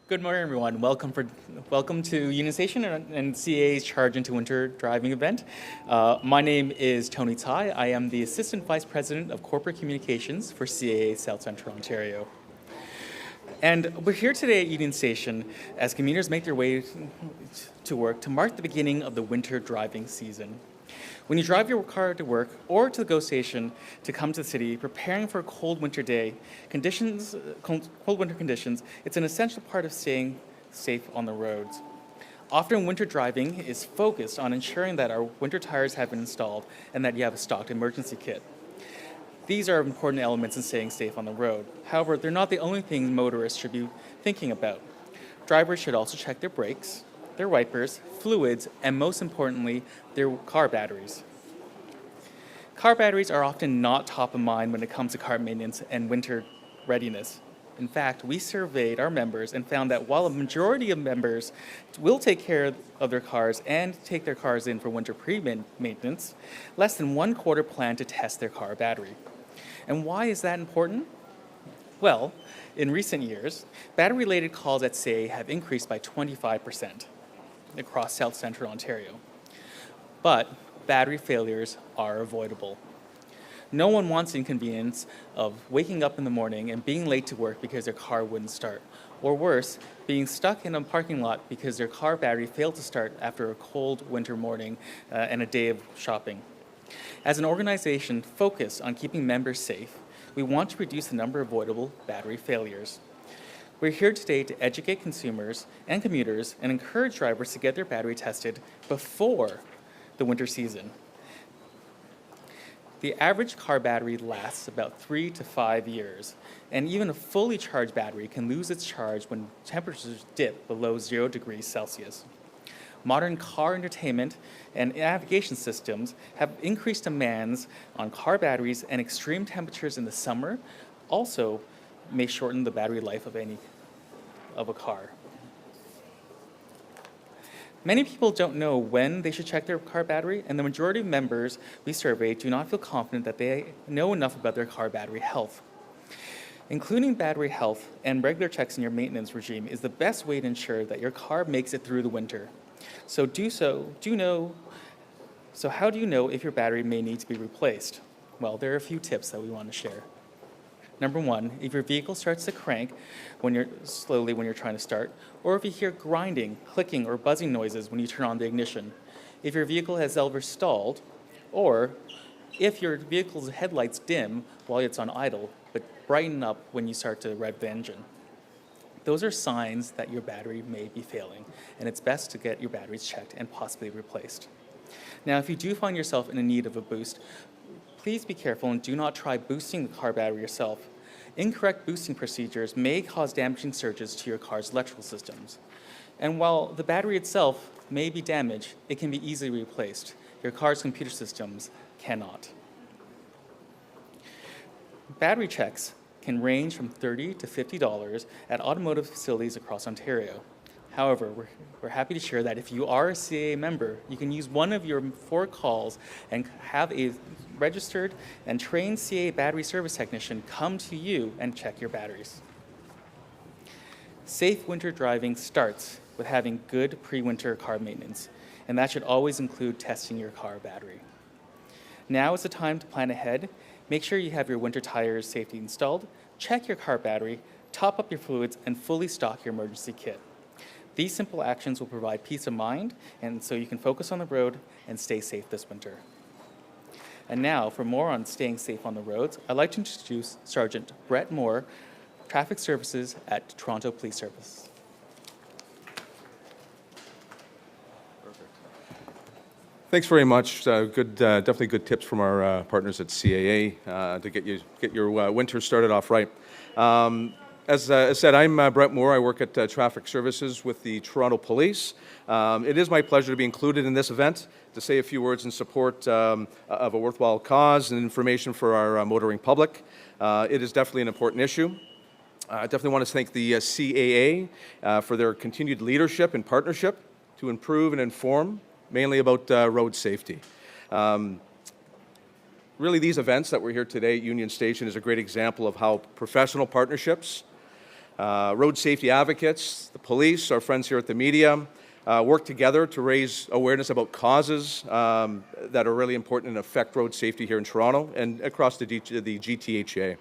Good morning, everyone. Welcome to Union Station and CAA's Charge into Winter Driving event. My name is Tony Tai. I am the Assistant Vice President of Corporate Communications for CAA South Central Ontario. And we're here today at Union Station as commuters make their way to work to mark the beginning of the winter driving season. When you drive your car to work or to the GO station to come to the city, preparing for a cold winter day, cold winter conditions, it's an essential part of staying safe on the roads. Often winter driving is focused on ensuring that our winter tires have been installed and that you have a stocked emergency kit. These are important elements in staying safe on the road. However, they're not the only things motorists should be thinking about. Drivers should also check their brakes, their wipers, fluids, and most importantly, their car batteries. Car batteries are often not top of mind when it comes to car maintenance and winter readiness. In fact, we surveyed our members and found that while a majority of members will take care of their cars and take their cars in for winter pre-maintenance, less than 1/4 plan to test their car battery. And why is that important? Well, in recent years, battery-related calls at CAA have increased by 25% across South Central Ontario. But battery failures are avoidable. No one wants the inconvenience of waking up in the morning and being late to work because their car wouldn't start. Or worse, being stuck in a parking lot because their car battery failed to start after a cold winter morning and a day of shopping. As an organization focused on keeping members safe, we want to reduce the number of avoidable battery failures. We're here today to educate consumers and commuters and encourage drivers to get their battery tested before the winter season. The average car battery lasts about 3 to 5 years, and even a fully charged battery can lose its charge when temperatures dip below 0 degrees Celsius. Modern car entertainment and navigation systems have increased demands on car batteries, and extreme temperatures in the summer also may shorten the battery life of a car. Many people don't know when they should check their car battery, and the majority of members we surveyed do not feel confident that they know enough about their car battery health. Including battery health and regular checks in your maintenance regime is the best way to ensure that your car makes it through the winter. So how do you know if your battery may need to be replaced? Well, there are a few tips that we want to share. Number one, if your vehicle starts to crank when you're trying to start, or if you hear grinding, clicking, or buzzing noises when you turn on the ignition, if your vehicle has ever stalled, or if your vehicle's headlights dim while it's on idle, but brighten up when you start to rev the engine. Those are signs that your battery may be failing, and it's best to get your batteries checked and possibly replaced. Now, if you do find yourself in need of a boost, please be careful and do not try boosting the car battery yourself. Incorrect boosting procedures may cause damaging surges to your car's electrical systems. And while the battery itself may be damaged, it can be easily replaced. Your car's computer systems cannot. Battery checks can range from $30 to $50 at automotive facilities across Ontario. However, we're happy to share that if you are a CAA member, you can use one of your 4 calls and have a registered and trained CAA battery service technician come to you and check your batteries. Safe winter driving starts with having good pre-winter car maintenance, and that should always include testing your car battery. Now is the time to plan ahead. Make sure you have your winter tires safely installed, check your car battery, top up your fluids, and fully stock your emergency kit. These simple actions will provide peace of mind, and so you can focus on the road and stay safe this winter. And now, for more on staying safe on the roads, I'd like to introduce Sergeant Brett Moore, Traffic Services at Toronto Police Service. Thanks very much. Definitely good tips from our partners at CAA to get your winter started off right. As said, I'm Brett Moore. I work at Traffic Services with the Toronto Police. It is my pleasure to be included in this event to say a few words in support of a worthwhile cause and information for our motoring public. It is definitely an important issue. I definitely want to thank the CAA for their continued leadership and partnership to improve and inform, mainly about road safety. Really, these events that we're here today at Union Station is a great example of how professional partnerships Road safety advocates, the police, our friends here at the media, work together to raise awareness about causes that are really important and affect road safety here in Toronto and across the GTHA.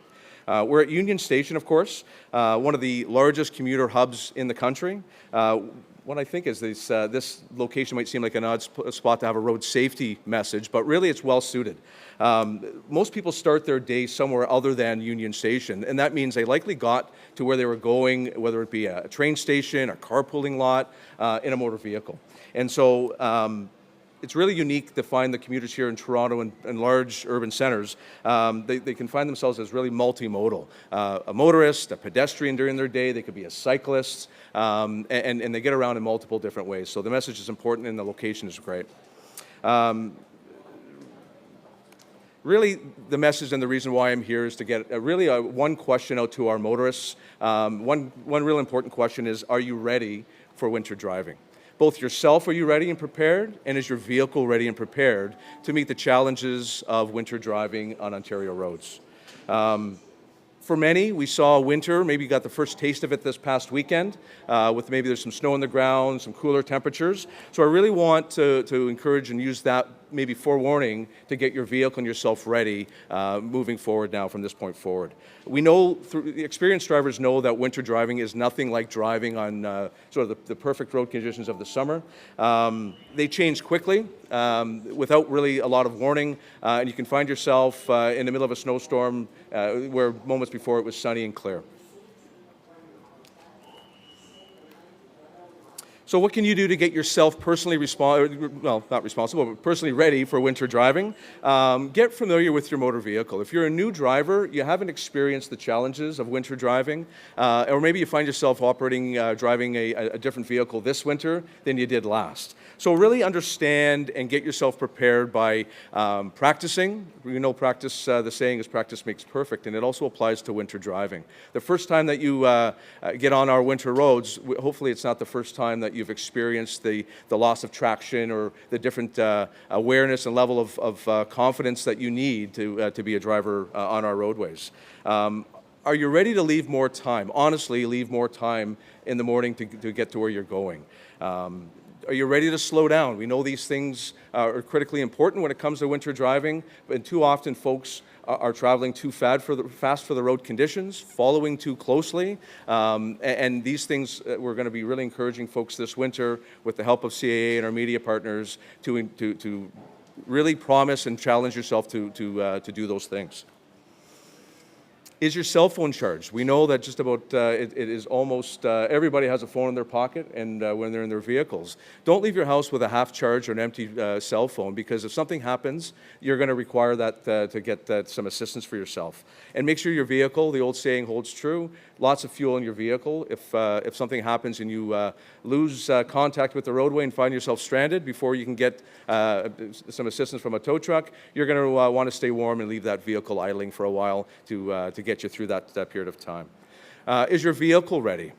We're at Union Station, of course, one of the largest commuter hubs in the country. What I think is this location might seem like an odd spot to have a road safety message, but really it's well suited. Most people start their day somewhere other than Union Station, and that means they likely got to where they were going, whether it be a train station, a carpooling lot, in a motor vehicle. And so it's really unique to find the commuters here in Toronto and large urban centres. They can find themselves as really multimodal. A motorist, a pedestrian during their day, they could be a cyclist, and they get around in multiple different ways. So the message is important and the location is great. Really, the message and the reason why I'm here is to get one question out to our motorists. One real important question is, are you ready for winter driving? Both yourself, are you ready and prepared, and is your vehicle ready and prepared to meet the challenges of winter driving on Ontario roads? For many, we saw winter, maybe you got the first taste of it this past weekend, with maybe there's some snow on the ground, some cooler temperatures. So I really want to encourage and use that maybe forewarning to get your vehicle and yourself ready moving forward now from this point forward. We know, experienced drivers know that winter driving is nothing like driving on sort of the perfect road conditions of the summer. They change quickly without really a lot of warning, and you can find yourself in the middle of a snowstorm where moments before it was sunny and clear. So what can you do to get yourself personally personally ready for winter driving? Get familiar with your motor vehicle. If you're a new driver, you haven't experienced the challenges of winter driving, or maybe you find yourself driving a different vehicle this winter than you did last. So really understand and get yourself prepared by practicing. You know, the saying is practice makes perfect, and it also applies to winter driving. The first time that you get on our winter roads, hopefully it's not the first time that you've experienced the loss of traction or the different awareness and level of confidence that you need to be a driver on our roadways. Are you ready to leave more time? Honestly, leave more time in the morning to get to where you're going. Are you ready to slow down? We know these things are critically important when it comes to winter driving, but too often folks are traveling too fast for the road conditions, following too closely, and these things we're going to be really encouraging folks this winter with the help of CAA and our media partners to really promise and challenge yourself to do those things. Is your cell phone charged? We know that just about it is almost everybody has a phone in their pocket, and when they're in their vehicles. Don't leave your house with a half charge or an empty cell phone, because if something happens, you're going to require that to get some assistance for yourself. And make sure your vehicle, the old saying holds true, lots of fuel in your vehicle. If something happens and you lose contact with the roadway and find yourself stranded before you can get some assistance from a tow truck, you're going to want to stay warm and leave that vehicle idling for a while to get you through that period of time. Is your vehicle ready?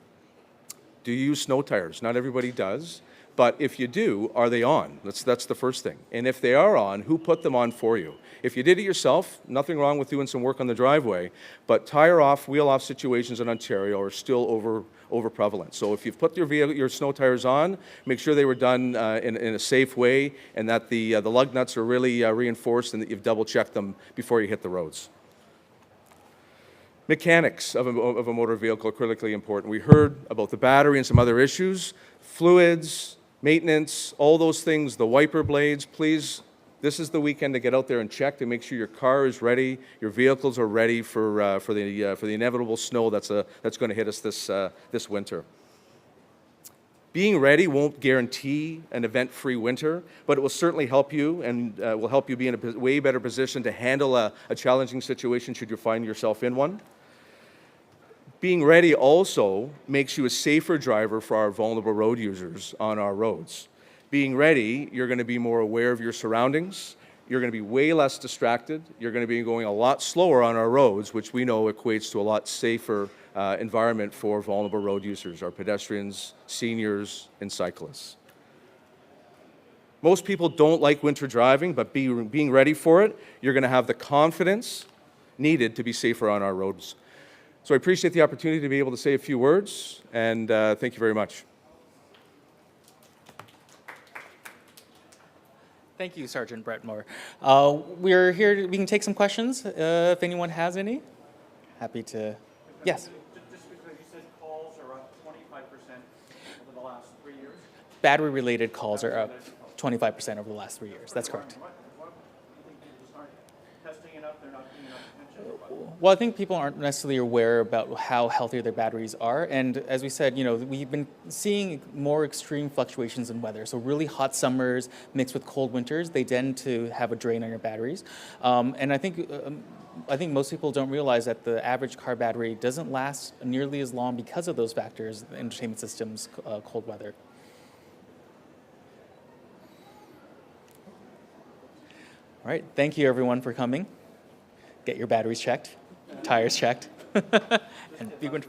Do you use snow tires? Not everybody does, but if you do, are they on? That's the first thing. And if they are on, who put them on for you? If you did it yourself, nothing wrong with doing some work on the driveway, but tire off, wheel off situations in Ontario are still over prevalent. So if you've put your snow tires on, make sure they were done in a safe way, and that the lug nuts are really reinforced, and that you've double checked them before you hit the roads. Mechanics of a motor vehicle are critically important. We heard about the battery and some other issues, fluids, maintenance, all those things, the wiper blades. Please, this is the weekend to get out there and check to make sure your car is ready, your vehicles are ready for the inevitable snow that's going to hit us this winter. Being ready won't guarantee an event-free winter, but it will certainly help you, and will help you be in a way better position to handle a challenging situation should you find yourself in one. Being ready also makes you a safer driver for our vulnerable road users on our roads. Being ready, you're going to be more aware of your surroundings. You're going to be way less distracted. You're going to be going a lot slower on our roads, which we know equates to a lot safer environment for vulnerable road users, our pedestrians, seniors, and cyclists. Most people don't like winter driving, but being ready for it, you're going to have the confidence needed to be safer on our roads. So I appreciate the opportunity to be able to say a few words, and thank you very much. Thank you, Sergeant Bretmore. We're here, we can take some questions if anyone has any. Happy to, yes. Just because you said calls are up 25% over the last 3 years? Battery-related calls are up 25% over the last 3 years. That's correct. What do you think people just aren't testing enough, they're not paying enough attention? Well, I think people aren't necessarily aware about how healthy their batteries are. And as we said, we've been seeing more extreme fluctuations in weather. So really hot summers mixed with cold winters, they tend to have a drain on your batteries. And I think most people don't realize that the average car battery doesn't last nearly as long because of those factors, the entertainment systems, cold weather. All right, thank you everyone for coming. Get your batteries checked, tires checked, and be good.